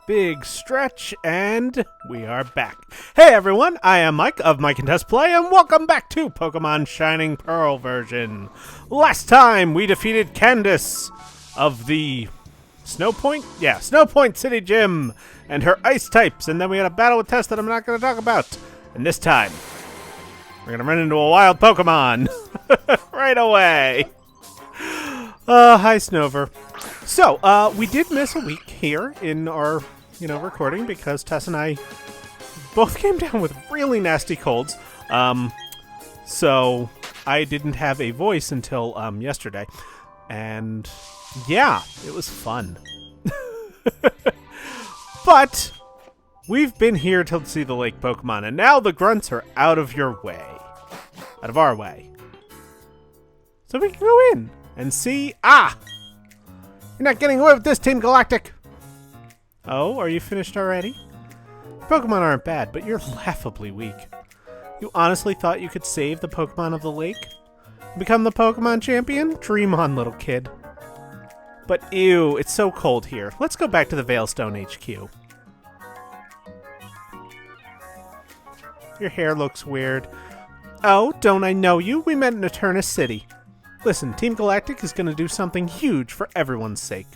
big stretch, and we are back. Hey everyone, I am Mike of Mike and Test Play, and welcome back to Pokemon Shining Pearl version. Last time we defeated Candace of the Snow Point City Gym and her ice types, and then we had a battle with Tess that I'm not going to talk about. And this time, we're going to run into a wild Pokemon right away. Hi Snover. So, we did miss a week here in our, recording because Tess and I both came down with really nasty colds. So I didn't have a voice until yesterday. And yeah, it was fun. But we've been here to see the lake Pokemon, and now the grunts are out of your way. Out of our way. So we can go in and see... You're not getting away with this, Team Galactic! Oh, are you finished already? Pokemon aren't bad, but you're laughably weak. You honestly thought you could save the Pokemon of the lake? Become the Pokemon champion? Dream on, little kid. But ew, it's so cold here. Let's go back to the Veilstone HQ. Your hair looks weird. Oh, don't I know you? We met in Eternus City. Listen, Team Galactic is going to do something huge for everyone's sake.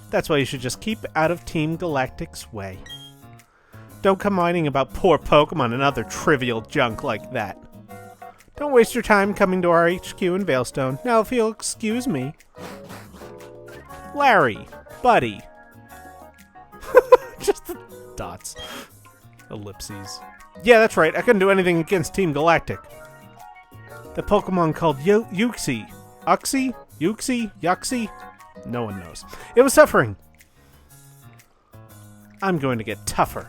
That's why you should just keep out of Team Galactic's way. Don't come whining about poor Pokemon and other trivial junk like that. Don't waste your time coming to our HQ in Veilstone. Now, if you'll excuse me. Larry, buddy. Just the dots. Ellipses. Yeah, that's right. I couldn't do anything against Team Galactic. The Pokemon called Uxie. Uxie? Uxie? Yuxie? No one knows. It was suffering. I'm going to get tougher.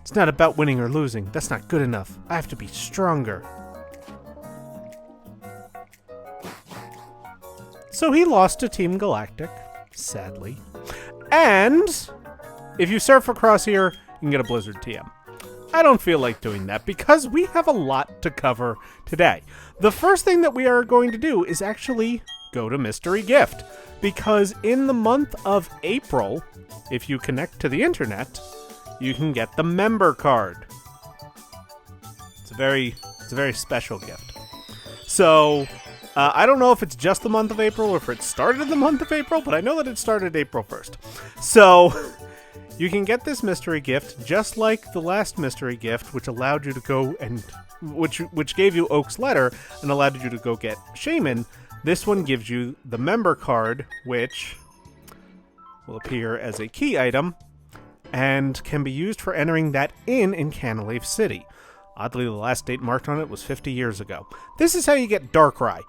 It's not about winning or losing. That's not good enough. I have to be stronger. So he lost to Team Galactic, sadly. And if you surf across here, you can get a Blizzard TM. I don't feel like doing that because we have a lot to cover today. The first thing that we are going to do is actually go to Mystery Gift, because in the month of April, if you connect to the internet, you can get the member card. It's a very special gift. So I don't know if it's just the month of April or if it started the month of April, but I know that it started April 1st. So you can get this mystery gift just like the last mystery gift, which allowed you to go and which gave you Oak's letter and allowed you to go get Shaman. This one gives you the member card, which will appear as a key item and can be used for entering that inn in Canalave City. Oddly, the last date marked on it was 50 years ago. This is how you get Darkrai.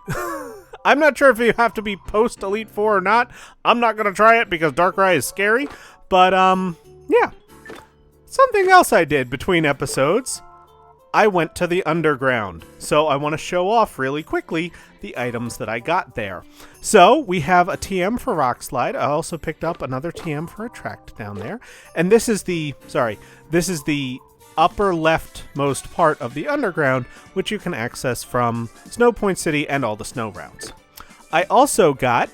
I'm not sure if you have to be post Elite Four or not. I'm not going to try it because Darkrai is scary. But, yeah. Something else I did between episodes. I went to the underground. So I want to show off really quickly the items that I got there. So we have a TM for Rock Slide. I also picked up another TM for Attract down there. And this is the upper leftmost part of the underground, which you can access from Snow Point City and all the snow routes. I also got,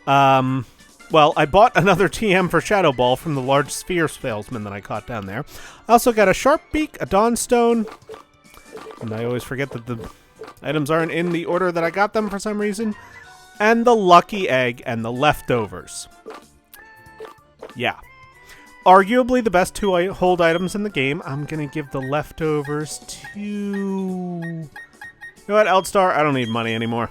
I bought another TM for Shadow Ball from the large sphere salesman that I caught down there. I also got a Sharp Beak, a Dawnstone, and I always forget that the items aren't in the order that I got them for some reason, and the Lucky Egg and the Leftovers. Yeah. Arguably the best two hold items in the game. I'm going to give the Leftovers to... You know what, Eldstar? I don't need money anymore.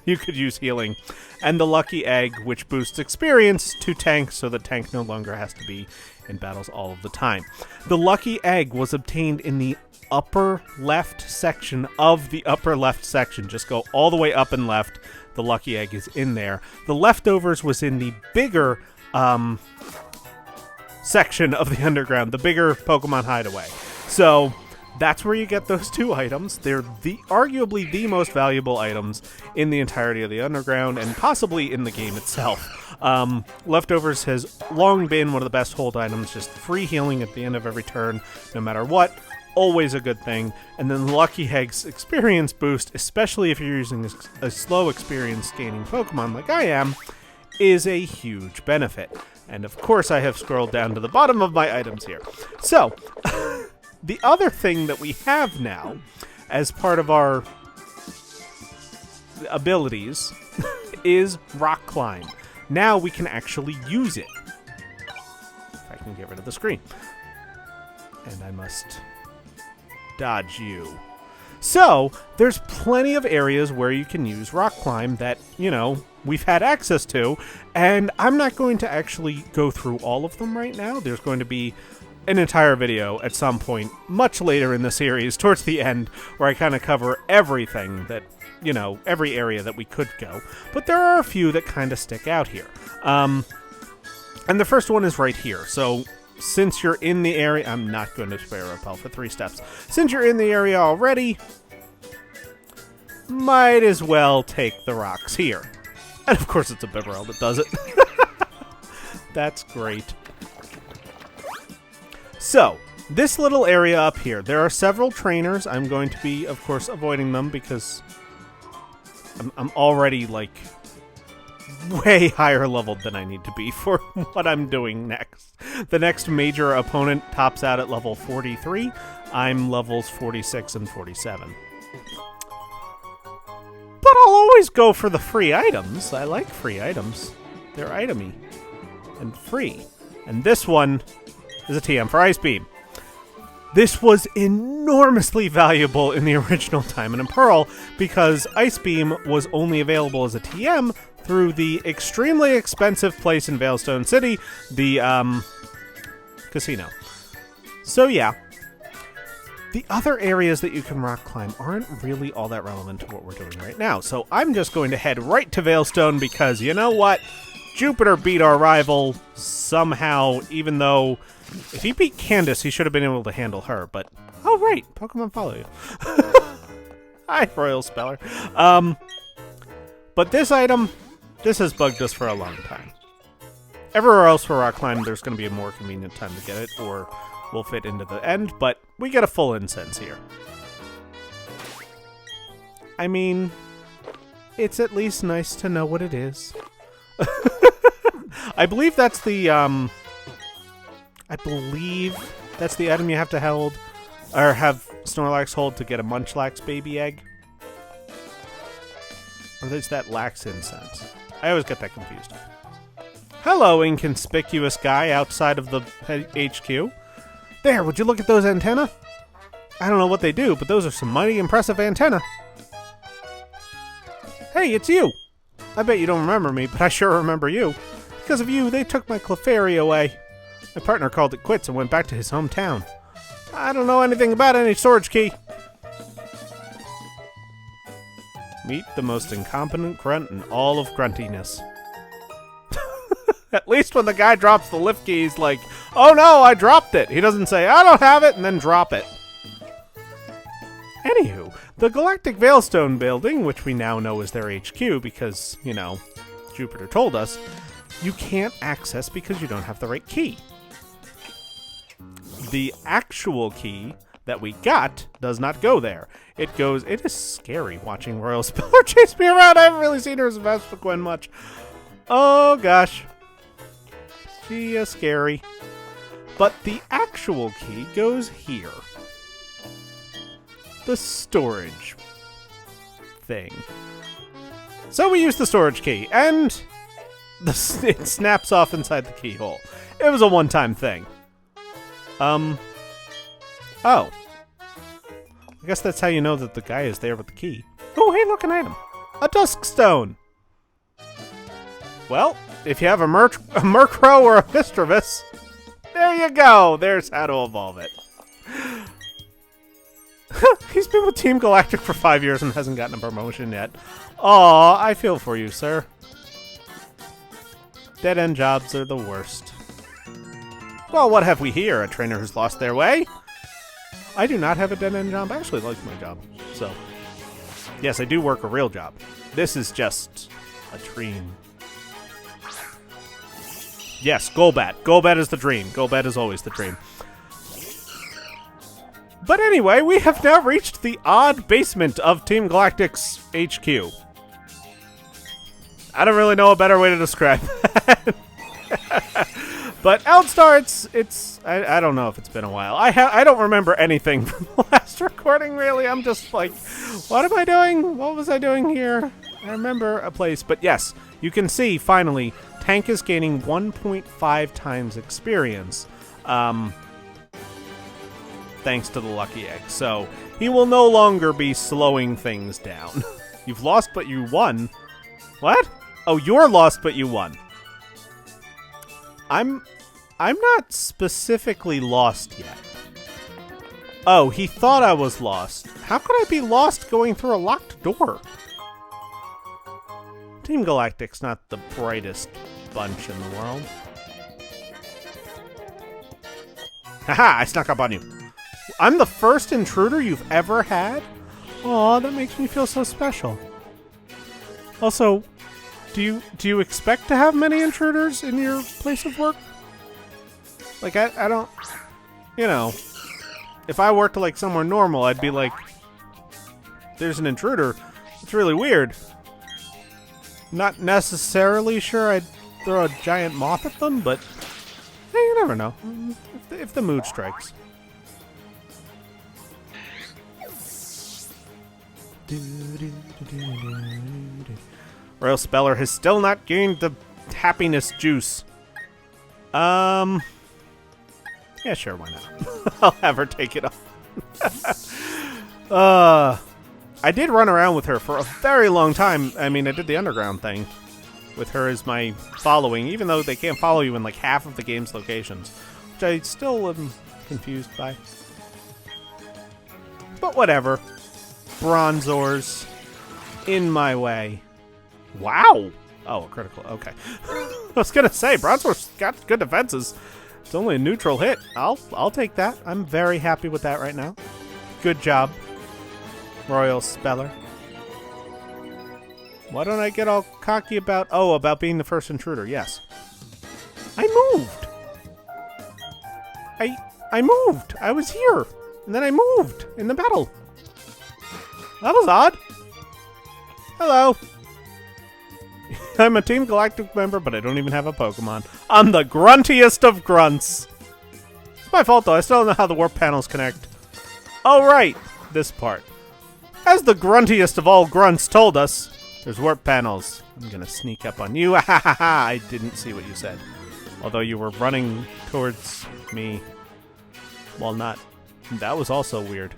You could use healing. And the Lucky Egg, which boosts experience to Tank, so that Tank no longer has to be in battles all of the time. The Lucky Egg was obtained in the upper left section of the upper left section. Just go all the way up and left. The Lucky Egg is in there. The Leftovers was in the bigger section of the underground, the bigger Pokemon hideaway. So that's where you get those two items. They're arguably the most valuable items in the entirety of the underground and possibly in the game itself. Leftovers has long been one of the best hold items, just free healing at the end of every turn, no matter what. Always a good thing. And then Lucky Egg's experience boost, especially if you're using a slow experience gaining Pokemon like I am, is a huge benefit. And of course I have scrolled down to the bottom of my items here. So, the other thing that we have now, as part of our abilities, is Rock Climb. Now we can actually use it. If I can get rid of the screen. And I must dodge you. So, there's plenty of areas where you can use Rock Climb that, you know, we've had access to, and I'm not going to actually go through all of them right now. There's going to be an entire video at some point, much later in the series, towards the end, where I kind of cover everything that, you know, every area that we could go. But there are a few that kind of stick out here. And the first one is right here. So, since you're in the area, I'm not going to spare repel for 3 steps. Since you're in the area already, might as well take the rocks here. And of course it's a Bibarel that does it. That's great. So, this little area up here, there are several trainers. I'm going to be, of course, avoiding them because I'm already, like, way higher leveled than I need to be for what I'm doing next. The next major opponent tops out at level 43. I'm levels 46 and 47. But I'll always go for the free items. I like free items. They're itemy and free. And this one is a TM for Ice Beam. This was enormously valuable in the original Diamond and Pearl because Ice Beam was only available as a TM through the extremely expensive place in Veilstone City, the casino. So yeah, the other areas that you can rock climb aren't really all that relevant to what we're doing right now. So I'm just going to head right to Veilstone because you know what? Jupiter beat our rival somehow, even though if he beat Candace, he should have been able to handle her. But, oh right, Pokemon follow you. Hi, Royal Speller. But this item, this has bugged us for a long time. Everywhere else for Rock Climb, there's going to be a more convenient time to get it, or we'll fit into the end, but we get a full incense here. I mean, it's at least nice to know what it is. I believe that's the, I believe that's the item you have to hold, or have Snorlax hold to get a Munchlax baby egg. Or is that Lax incense? I always get that confused. Hello, inconspicuous guy outside of the HQ. There, would you look at those antennae? I don't know what they do, but those are some mighty impressive antennae. Hey, it's you! I bet you don't remember me, but I sure remember you. Because of you, they took my Clefairy away. My partner called it quits and went back to his hometown. I don't know anything about any storage key. Meet the most incompetent grunt in all of gruntiness. At least when the guy drops the lift key, he's like, oh no, I dropped it. He doesn't say, I don't have it, and then drop it. Anywho, the Galactic Veilstone building, which we now know is their HQ because, you know, Jupiter told us, you can't access because you don't have the right key. The actual key that we got does not go there. It goes, it is scary watching Royal Speller chase me around. I haven't really seen her as a Vespiquen much. Oh gosh. She is scary. But the actual key goes here. The storage thing. So we use the storage key, and it snaps off inside the keyhole. It was a one-time thing. Oh. I guess that's how you know that the guy is there with the key. Oh, hey, look, an item. A Dusk Stone. Well, if you have a Murkrow or a Misdreavus, there you go. There's how to evolve it. He's been with Team Galactic for 5 years and hasn't gotten a promotion yet. Aw, I feel for you, sir. Dead-end jobs are the worst. Well, what have we here? A trainer who's lost their way? I do not have a dead-end job. I actually like my job. So, yes, I do work a real job. This is just a dream. Yes, Golbat. Golbat is the dream. Golbat is always the dream. But anyway, we have now reached the odd basement of Team Galactic's HQ. I don't really know a better way to describe that. But Eldstar, I don't know if it's been a while. I don't remember anything from the last recording, really. I'm just like, what am I doing? What was I doing here? I remember a place, but yes, you can see, finally, Tank is gaining 1.5 times experience, thanks to the Lucky Egg. So, he will no longer be slowing things down. You've lost, but you won. What? Oh, you're lost, but you won. I'm not specifically lost yet. Oh, he thought I was lost. How could I be lost going through a locked door? Team Galactic's not the brightest bunch in the world. Haha, I snuck up on you. I'm the first intruder you've ever had? Aw, that makes me feel so special. Also, do you expect to have many intruders in your place of work? Like, I don't... You know, if I worked like somewhere normal, I'd be like, there's an intruder. It's really weird. Not necessarily sure I'd throw a giant moth at them, but hey, you never know. If the mood strikes. Royal Speller has still not gained the happiness juice. Yeah, sure, why not? I'll have her take it off. I did run around with her for a very long time. I mean, I did the underground thing with her as my following, even though they can't follow you in like half of the game's locations, which I still am confused by. But whatever. Bronzors in my way. Wow. Oh, a critical. Okay. I was gonna say Bronzor's got good defenses. It's only a neutral hit. I'll take that. I'm very happy with that right now. Good job, Royal Speller. Why don't I get all cocky about... Oh, about being the first intruder. Yes. I moved. I moved. I was here. And then I moved in the battle. That was odd. Hello. I'm a Team Galactic member, but I don't even have a Pokemon. I'm the gruntiest of grunts. It's my fault, though. I still don't know how the warp panels connect. Oh, right. This part. As the gruntiest of all grunts told us, there's warp panels. I'm gonna sneak up on you. I didn't see what you said. Although you were running towards me while not. That was also weird.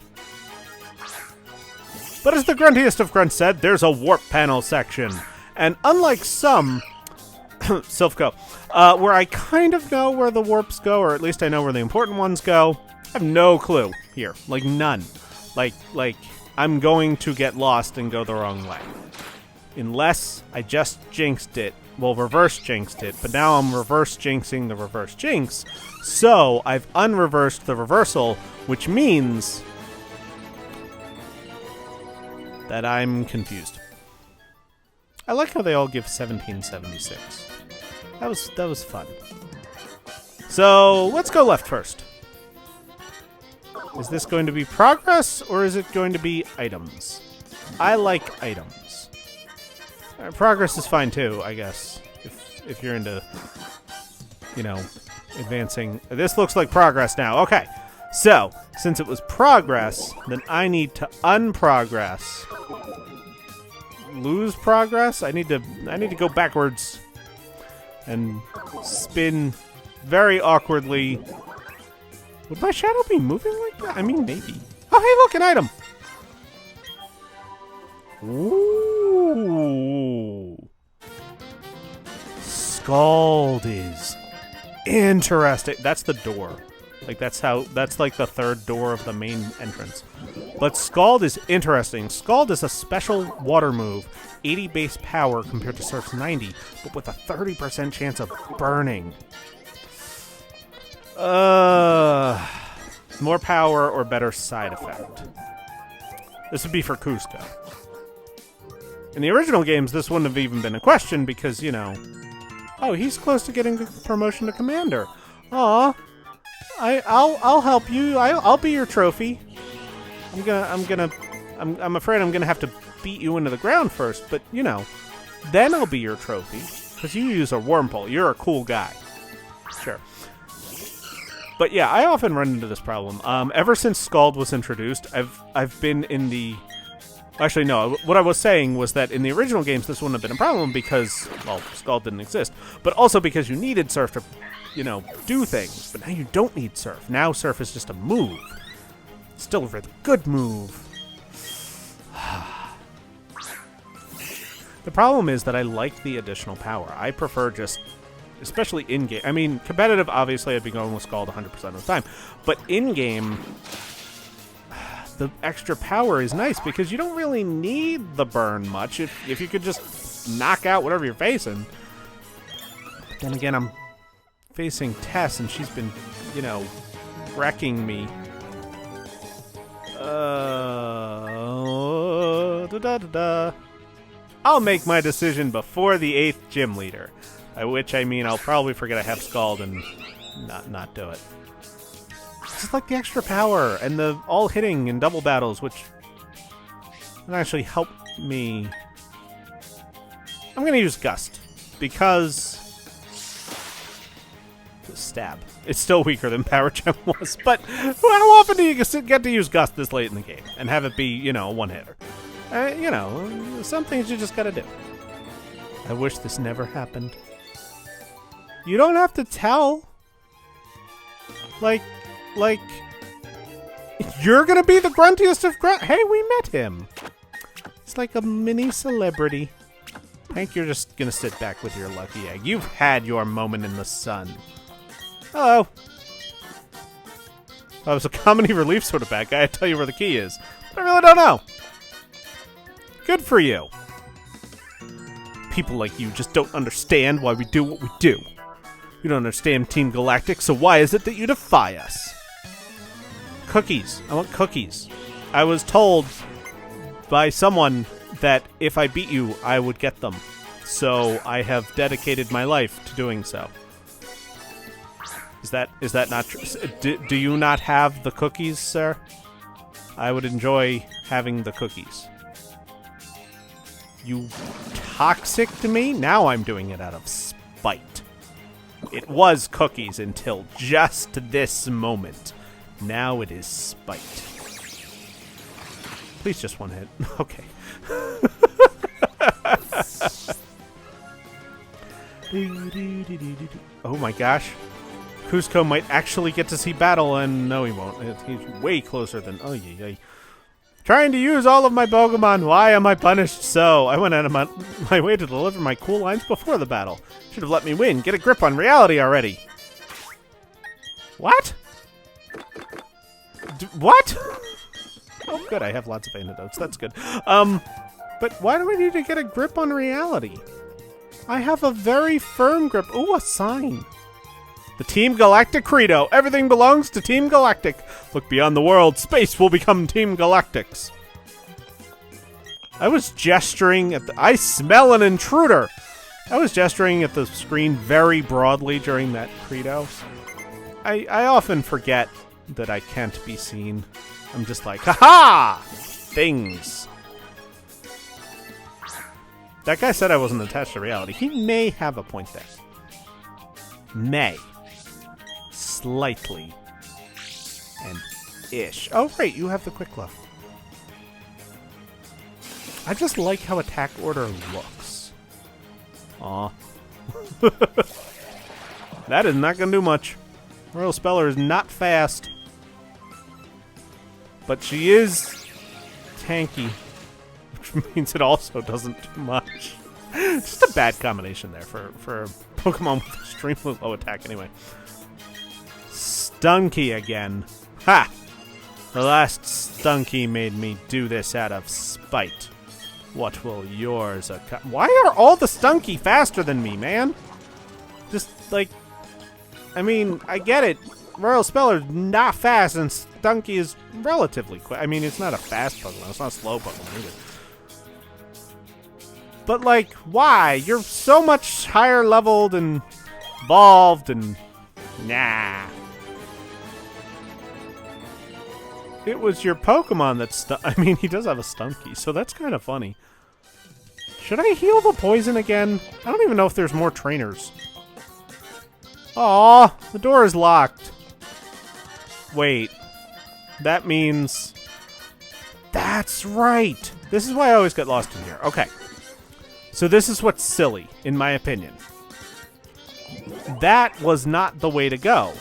But as the gruntiest of grunts said, there's a warp panel section. And unlike some, Silphco, where I kind of know where the warps go, or at least I know where the important ones go, I have no clue here. Like, none. Like, I'm going to get lost and go the wrong way. Unless I just jinxed it. Well, reverse jinxed it, but now I'm reverse jinxing the reverse jinx. So, I've unreversed the reversal, which means that I'm confused. I like how they all give 1776. That was fun. So, let's go left first. Is this going to be progress, or is it going to be items? I like items. Progress is fine too, I guess. If you're into, you know, advancing. This looks like progress now. Okay. So, since it was progress, then I need to unprogress. Lose progress? I need to go backwards and spin very awkwardly. Would my shadow be moving like that? I mean, maybe. Oh, hey, look, an item. Ooh. Scald is interesting. That's the door. Like, that's like the third door of the main entrance. But Scald is interesting. Scald is a special water move, 80 base power compared to Surf's 90, but with a 30% chance of burning. More power or better side effect. This would be for Cusco. In the original games, this wouldn't have even been a question because, you know... Oh, he's close to getting the promotion to Commander. Aw. I'll help you. I'll be your trophy. I'm afraid I'm gonna have to beat you into the ground first, but, you know, then I'll be your trophy. Because you use a Wurmple. You're a cool guy. Sure. But yeah, I often run into this problem. Ever since Scald was introduced, I've been in the... Actually, no. What I was saying was that in the original games, this wouldn't have been a problem because, well, Scald didn't exist. But also because you needed Surf to, do things. But now you don't need Surf. Now Surf is just a move. Still a really good move. The problem is that I like the additional power. I prefer just, especially in-game. I mean, competitive, obviously, I'd be going with Scald 100% of the time. But in-game, the extra power is nice because you don't really need the burn much if you could just knock out whatever you're facing. But then again, I'm facing Tess, and she's been, wrecking me. I'll make my decision before the 8th gym leader. By which I mean I'll probably forget I have Scald and not do it. It's just like the extra power and the all hitting and double battles, which can actually help me. I'm going to use Gust because Stab. It's still weaker than Power Gem was, but how often do you get to use Gust this late in the game and have it be, a one-hitter? Some things you just gotta do. I wish this never happened. You don't have to tell. Like, you're gonna be the gruntiest of grunt. Hey, we met him. It's like a mini celebrity. Hank, you're just gonna sit back with your lucky egg. You've had your moment in the sun. Hello. If I was a comedy relief sort of bad guy, I'd tell you where the key is. But I really don't know. Good for you. People like you just don't understand why we do what we do. You don't understand Team Galactic, so why is it that you defy us? Cookies. I want cookies. I was told by someone that if I beat you, I would get them. So I have dedicated my life to doing so. Is that not true? Do you not have the cookies, sir? I would enjoy having the cookies. You toxic to me? Now I'm doing it out of spite. It was cookies until just this moment. Now it is spite. Please just one hit. Okay. Oh my gosh. Cusco might actually get to see battle, and no, he won't. He's way closer than... Oh, yeah. Trying to use all of my Pokemon. Why am I punished so? I went out of my way to deliver my cool lines before the battle. Should have let me win. Get a grip on reality already. What? What? Oh, good. I have lots of antidotes. That's good. But why do I need to get a grip on reality? I have a very firm grip. Ooh, a sign. The Team Galactic Credo. Everything belongs to Team Galactic. Look beyond the world. Space will become Team Galactic's. I was gesturing at the... I smell an intruder! I was gesturing at the screen very broadly during that credo. I often forget that I can't be seen. I'm just like, ha-ha! Things. That guy said I wasn't attached to reality. He may have a point there. May. Slightly. And ish. Oh, right, you have the quick love. I just like how attack order looks. Aw. That is not going to do much. Royal Speller is not fast. But she is tanky. Which means it also doesn't do much. Just a bad combination there for a Pokemon with extremely low attack anyway. Stunky again. Ha! The last Stunky made me do this out of spite. What will yours... Why are all the Stunky faster than me, man? Just, like... I mean, I get it. Royal Speller's not fast, and Stunky is relatively quick. I mean, it's not a fast Pokemon. It's not a slow Pokemon either. But, like, why? You're so much higher leveled and evolved and... Nah. It was your Pokemon that I mean, he does have a Stunky, so that's kind of funny. Should I heal the poison again? I don't even know if there's more trainers. Aw, the door is locked. Wait. That means... That's right! This is why I always get lost in here. Okay. So this is what's silly, in my opinion. That was not the way to go.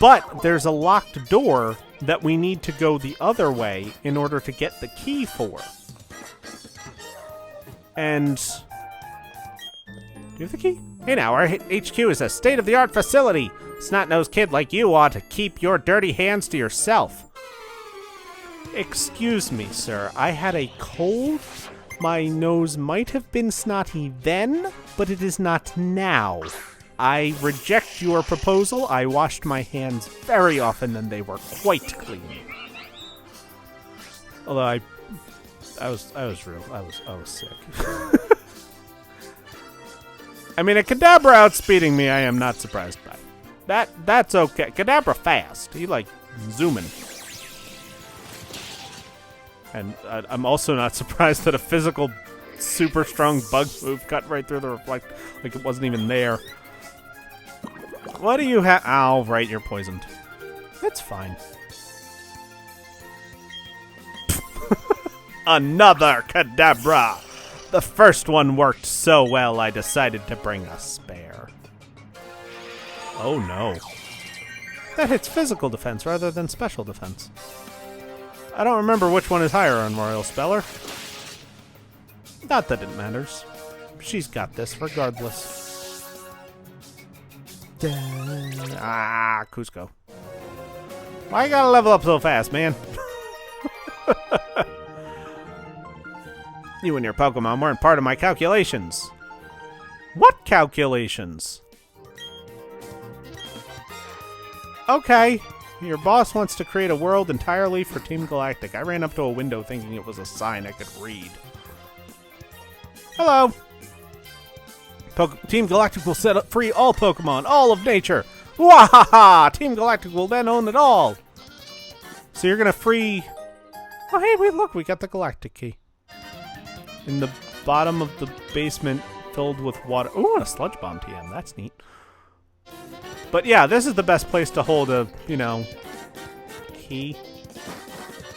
But there's a locked door that we need to go the other way in order to get the key for. And... Do you have the key? Hey now, our HQ is a state-of-the-art facility. Snot-nosed kid like you ought to keep your dirty hands to yourself. Excuse me, sir. I had a cold. My nose might have been snotty then, but it is not now. I reject your proposal. I washed my hands very often and they were quite clean. Although I was sick. I mean, a Kadabra outspeeding me, I am not surprised by. That's okay. Kadabra fast. He, like, zooming. And I'm also not surprised that a physical, super strong bug move cut right through the reflect, like it wasn't even there. What do you have? Ow, right, you're poisoned. That's fine. Another Kadabra! The first one worked so well, I decided to bring a spare. Oh no. That hits physical defense rather than special defense. I don't remember which one is higher on Royal Speller. Not that it matters. She's got this regardless. Ah, Cusco. Why you gotta level up so fast, man? You and your Pokemon weren't part of my calculations. What calculations? Okay. Your boss wants to create a world entirely for Team Galactic. I ran up to a window thinking it was a sign I could read. Hello. Team Galactic will set free all Pokemon, all of nature. Wahaha! Team Galactic will then own it all. So you're gonna free... Oh, hey, wait, look, we got the Galactic Key. In the bottom of the basement filled with water. Ooh, and a Sludge Bomb TM. That's neat. But yeah, this is the best place to hold a, you know, key.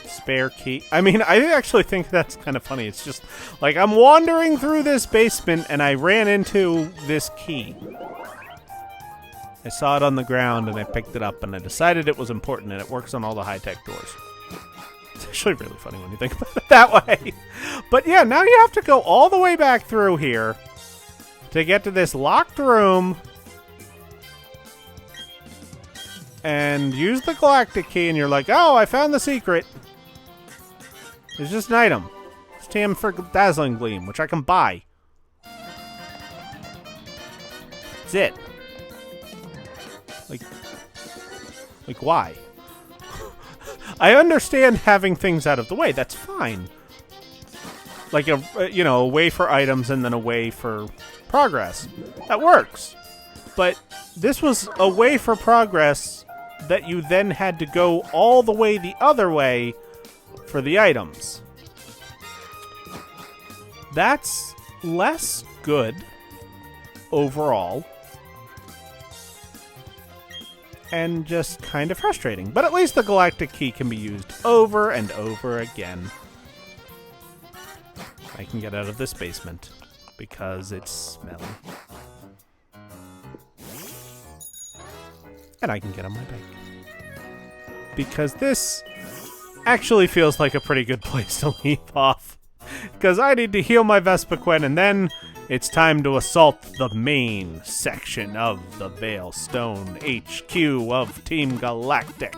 Spare key. I mean, I actually think that's kind of funny. It's just, like, I'm wandering through this basement and I ran into this key. I saw it on the ground and I picked it up and I decided it was important and it works on all the high-tech doors. It's actually really funny when you think about it that way. But yeah, now you have to go all the way back through here to get to this locked room and use the Galactic Key, and you're like, oh, I found the secret. It's just an item. It's TM for Dazzling Gleam, which I can buy. That's it. Like why? I understand having things out of the way. That's fine. Like a way for items and then a way for progress. That works. But this was a way for progress that you then had to go all the way the other way for the items. That's less good overall. And just kind of frustrating. But at least the Galactic Key can be used over and over again. I can get out of this basement because it's smelly. And I can get on my bike. Because this actually feels like a pretty good place to leave off. Because I need to heal my Vespiquen, and then it's time to assault the main section of the Veilstone HQ of Team Galactic.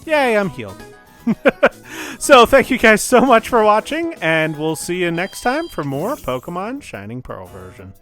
Yay, I'm healed. So thank you guys so much for watching, and we'll see you next time for more Pokemon Shining Pearl version.